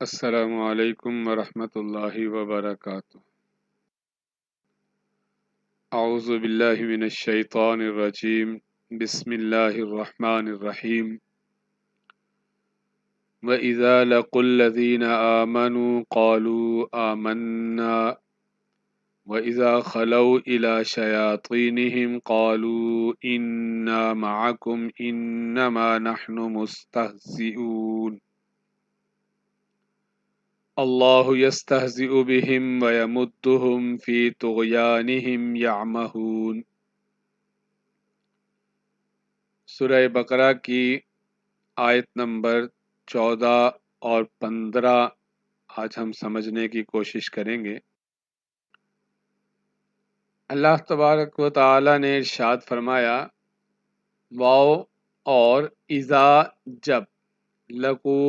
السلام علیکم ورحمۃ اللہ وبرکاتہ۔ اعوذ باللہ من الشیطان الرجیم، بسم اللہ الرحمن الرحیم۔ وَإِذَا لَقُوا الَّذِينَ آمَنُوا قَالُوا آمَنَّا وَإِذَا خَلَوْا إِلَى شَيَاطِينِهِمْ قَالُوا إِنَّا مَعَكُمْ إِنَّمَا نَحْنُ مُسْتَهْزِئُونَ اللہ یستہزئ بہم ویمدہم فی طغیانہم یعمہون۔ سورہ بقرہ کی آیت نمبر 14 اور 15 آج ہم سمجھنے کی کوشش کریں گے۔ اللہ تبارک و تعالی نے ارشاد فرمایا، واو اور اذا جب، لقو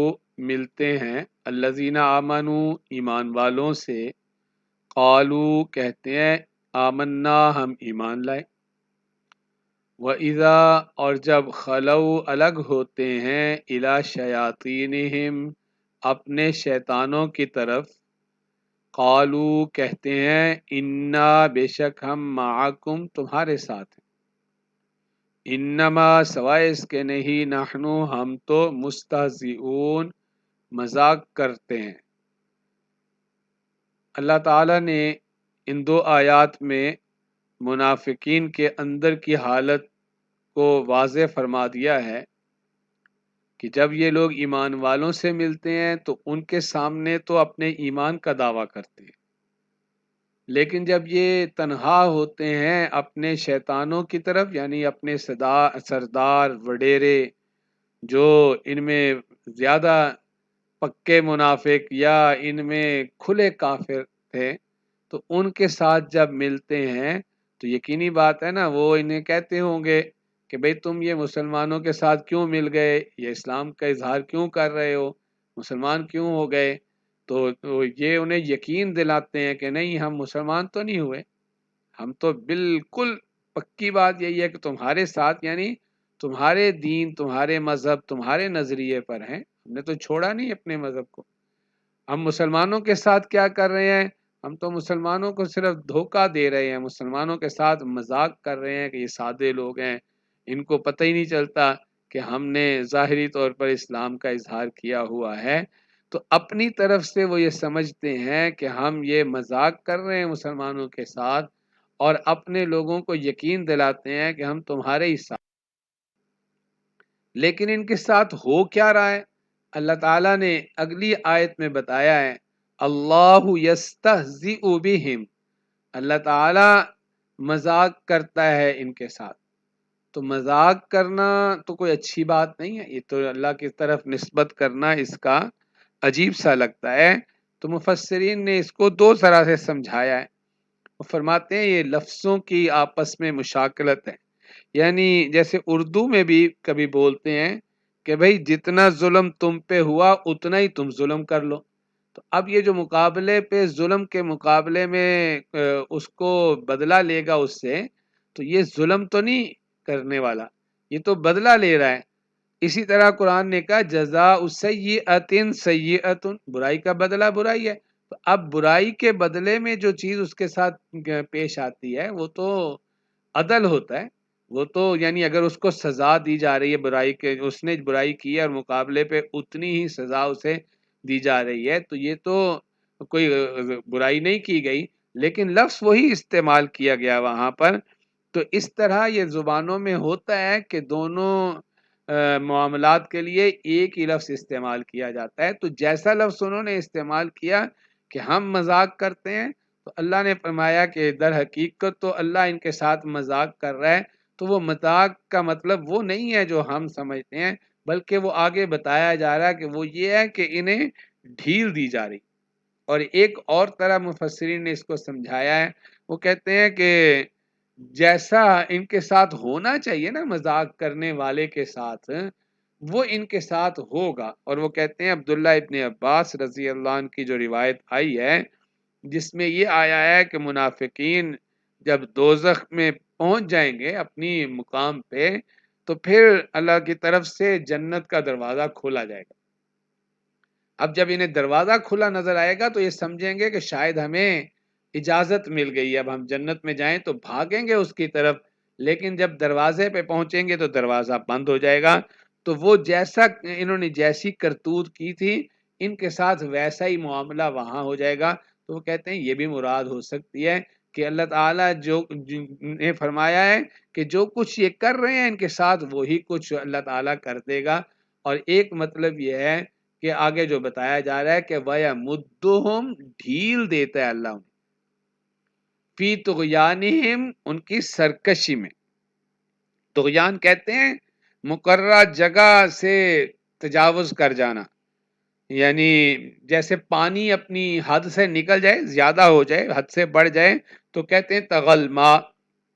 ملتے ہیں، الذین آمنوا ایمان والوں سے، قالو کہتے ہیں، آمنا ہم ایمان لائے، وَإِذَا اور جب خلو الگ ہوتے ہیں، الی شیاطینہم اپنے شیطانوں کی طرف، قالو کہتے ہیں، انا بے شک ہم معکم تمہارے ساتھ ہیں، انما سوائے اس کے نہیں، نحنو ہم تو مستہزئون مذاق کرتے ہیں۔ اللہ تعالیٰ نے ان دو آیات میں منافقین کے اندر کی حالت کو واضح فرما دیا ہے کہ جب یہ لوگ ایمان والوں سے ملتے ہیں تو ان کے سامنے تو اپنے ایمان کا دعویٰ کرتے ہیں، لیکن جب یہ تنہا ہوتے ہیں اپنے شیطانوں کی طرف، یعنی اپنے سردار وڈیرے جو ان میں زیادہ پکے منافق یا ان میں کھلے کافر تھے، تو ان کے ساتھ جب ملتے ہیں تو یقینی بات ہے نا، وہ انہیں کہتے ہوں گے کہ بھئی تم یہ مسلمانوں کے ساتھ کیوں مل گئے، یہ اسلام کا اظہار کیوں کر رہے ہو، مسلمان کیوں ہو گئے؟ تو یہ انہیں یقین دلاتے ہیں کہ نہیں، ہم مسلمان تو نہیں ہوئے، ہم تو بالکل پکی بات یہی ہے کہ تمہارے ساتھ، یعنی تمہارے دین، تمہارے مذہب، تمہارے نظریے پر ہیں، ہم نے تو چھوڑا نہیں اپنے مذہب کو۔ ہم مسلمانوں کے ساتھ کیا کر رہے ہیں؟ ہم تو مسلمانوں کو صرف دھوکہ دے رہے ہیں، مسلمانوں کے ساتھ مذاق کر رہے ہیں کہ یہ سادے لوگ ہیں، ان کو پتہ ہی نہیں چلتا کہ ہم نے ظاہری طور پر اسلام کا اظہار کیا ہوا ہے۔ تو اپنی طرف سے وہ یہ سمجھتے ہیں کہ ہم یہ مذاق کر رہے ہیں مسلمانوں کے ساتھ، اور اپنے لوگوں کو یقین دلاتے ہیں کہ ہم تمہارے ہی ساتھ۔ لیکن ان کے ساتھ ہو کیا رہا ہے؟ اللہ تعالیٰ نے اگلی آیت میں بتایا ہے، اللہ یستہزئ بہم، اللہ تعالیٰ مذاق کرتا ہے ان کے ساتھ۔ تو مذاق کرنا تو کوئی اچھی بات نہیں ہے، یہ تو اللہ کی طرف نسبت کرنا اس کا عجیب سا لگتا ہے۔ تو مفسرین نے اس کو دو طرح سے سمجھایا ہے۔ وہ فرماتے ہیں یہ لفظوں کی آپس میں مشاکلت ہے، یعنی جیسے اردو میں بھی کبھی بولتے ہیں کہ بھئی جتنا ظلم تم پہ ہوا اتنا ہی تم ظلم کر لو۔ تو اب یہ جو مقابلے پہ ظلم کے مقابلے میں اس کو بدلہ لے گا اس سے، تو یہ ظلم تو نہیں کرنے والا، یہ تو بدلہ لے رہا ہے۔ اسی طرح قرآن نے کہا جزاء سیئۃ سیئۃ، برائی کا بدلہ برائی ہے۔ تو اب برائی کے بدلے میں جو چیز اس کے ساتھ پیش آتی ہے وہ تو عدل ہوتا ہے، وہ تو یعنی اگر اس کو سزا دی جا رہی ہے برائی کے، اس نے برائی کی ہے اور مقابلے پہ اتنی ہی سزا اسے دی جا رہی ہے، تو یہ تو کوئی برائی نہیں کی گئی، لیکن لفظ وہی استعمال کیا گیا وہاں پر۔ تو اس طرح یہ زبانوں میں ہوتا ہے کہ دونوں معاملات کے لیے ایک ہی لفظ استعمال کیا جاتا ہے۔ تو جیسا لفظ انہوں نے استعمال کیا کہ ہم مذاق کرتے ہیں، تو اللہ نے فرمایا کہ در حقیقت تو اللہ ان کے ساتھ مذاق کر رہا ہے۔ تو وہ مذاق کا مطلب وہ نہیں ہے جو ہم سمجھتے ہیں، بلکہ وہ آگے بتایا جا رہا ہے کہ وہ یہ ہے کہ انہیں ڈھیل دی جا رہی۔ اور ایک اور طرح مفسرین نے اس کو سمجھایا ہے، وہ کہتے ہیں کہ جیسا ان کے ساتھ ہونا چاہیے نا مذاق کرنے والے کے ساتھ، وہ ان کے ساتھ ہوگا۔ اور وہ کہتے ہیں عبداللہ ابن عباس رضی اللہ عنہ کی جو روایت آئی ہے جس میں یہ آیا ہے کہ منافقین جب دوزخ میں پہنچ جائیں گے اپنی مقام پہ، تو پھر اللہ کی طرف سے جنت کا دروازہ کھولا جائے گا، اب جب انہیں دروازہ کھلا نظر آئے گا تو یہ سمجھیں گے کہ شاید ہمیں اجازت مل گئی ہے، اب ہم جنت میں جائیں تو بھاگیں گے اس کی طرف، لیکن جب دروازے پہ پہنچیں گے تو دروازہ بند ہو جائے گا۔ تو وہ جیسا انہوں نے جیسی کرتوت کی تھی ان کے ساتھ ویسا ہی معاملہ وہاں ہو جائے گا۔ تو وہ کہتے ہیں یہ بھی مراد ہو سکتی ہے کہ اللہ تعالیٰ جو نے فرمایا ہے کہ جو کچھ یہ کر رہے ہیں ان کے ساتھ وہی کچھ اللہ تعالیٰ کر دے گا۔ اور ایک مطلب یہ ہے کہ آگے جو بتایا جا رہا ہے کہ وَيَمُدُّهُمْ ڈھیل دیتا ہے اللہ فی طغیانہم ان کی سرکشی میں۔ طغیان کہتے ہیں مقررہ جگہ سے تجاوز کر جانا، یعنی جیسے پانی اپنی حد سے نکل جائے، زیادہ ہو جائے، حد سے بڑھ جائے تو کہتے ہیں تغل ما۔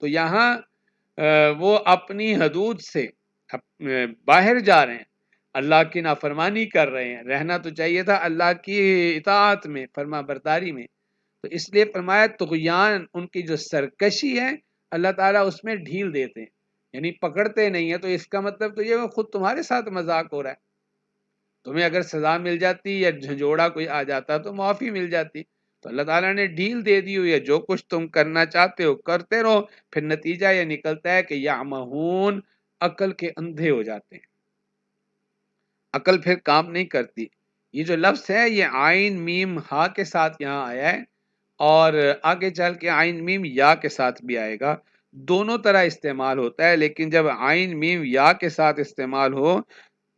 تو یہاں وہ اپنی حدود سے باہر جا رہے ہیں، اللہ کی نافرمانی کر رہے ہیں، رہنا تو چاہیے تھا اللہ کی اطاعت میں، فرما برداری میں۔ تو اس لیے فرمایا طغیان ان کی جو سرکشی ہے اللہ تعالیٰ اس میں ڈھیل دیتے ہیں، یعنی پکڑتے نہیں ہیں۔ تو اس کا مطلب تو یہ خود تمہارے ساتھ مذاق ہو رہا ہے، تمہیں اگر سزا مل جاتی یا جھنجھوڑا کوئی آ جاتا تو معافی مل جاتی، تو اللہ تعالیٰ نے ڈھیل دے دی ہوئی ہے، جو کچھ تم کرنا چاہتے ہو کرتے رہو۔ پھر نتیجہ یہ نکلتا ہے کہ یعمہون عقل کے اندھے ہو جاتے ہیں، عقل پھر کام نہیں کرتی۔ یہ جو لفظ ہے یہ عین میم ہا کے ساتھ یہاں آیا ہے، اور آگے چل کے عین میم یا کے ساتھ بھی آئے گا، دونوں طرح استعمال ہوتا ہے، لیکن جب عین میم یا کے ساتھ استعمال ہو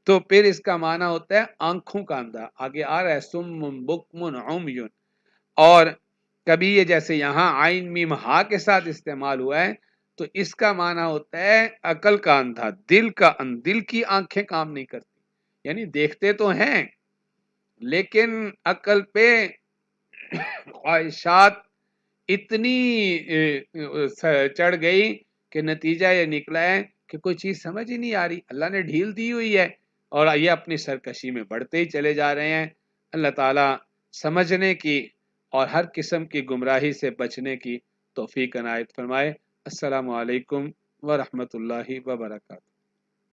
تو پھر اس کا معنی ہوتا ہے آنکھوں کا اندھا۔ آگے آ رہا ہے سم بکم عمیٌ، اور کبھی یہ جیسے یہاں عین میم ہا کے ساتھ استعمال ہوا ہے تو اس کا معنی ہوتا ہے عقل کا اندھا، دل کی آنکھیں کام نہیں کرتی، یعنی دیکھتے تو ہیں لیکن عقل پہ خواہشات اتنی چڑھ گئی کہ نتیجہ یہ نکلا ہے کہ کوئی چیز سمجھ ہی نہیں آ رہی، اللہ نے ڈھیل دی ہوئی ہے اور یہ اپنی سرکشی میں بڑھتے ہی چلے جا رہے ہیں۔ اللہ تعالیٰ سمجھنے کی اور ہر قسم کی گمراہی سے بچنے کی توفیق عنایت فرمائے۔ السلام علیکم ورحمۃ اللہ وبرکاتہ۔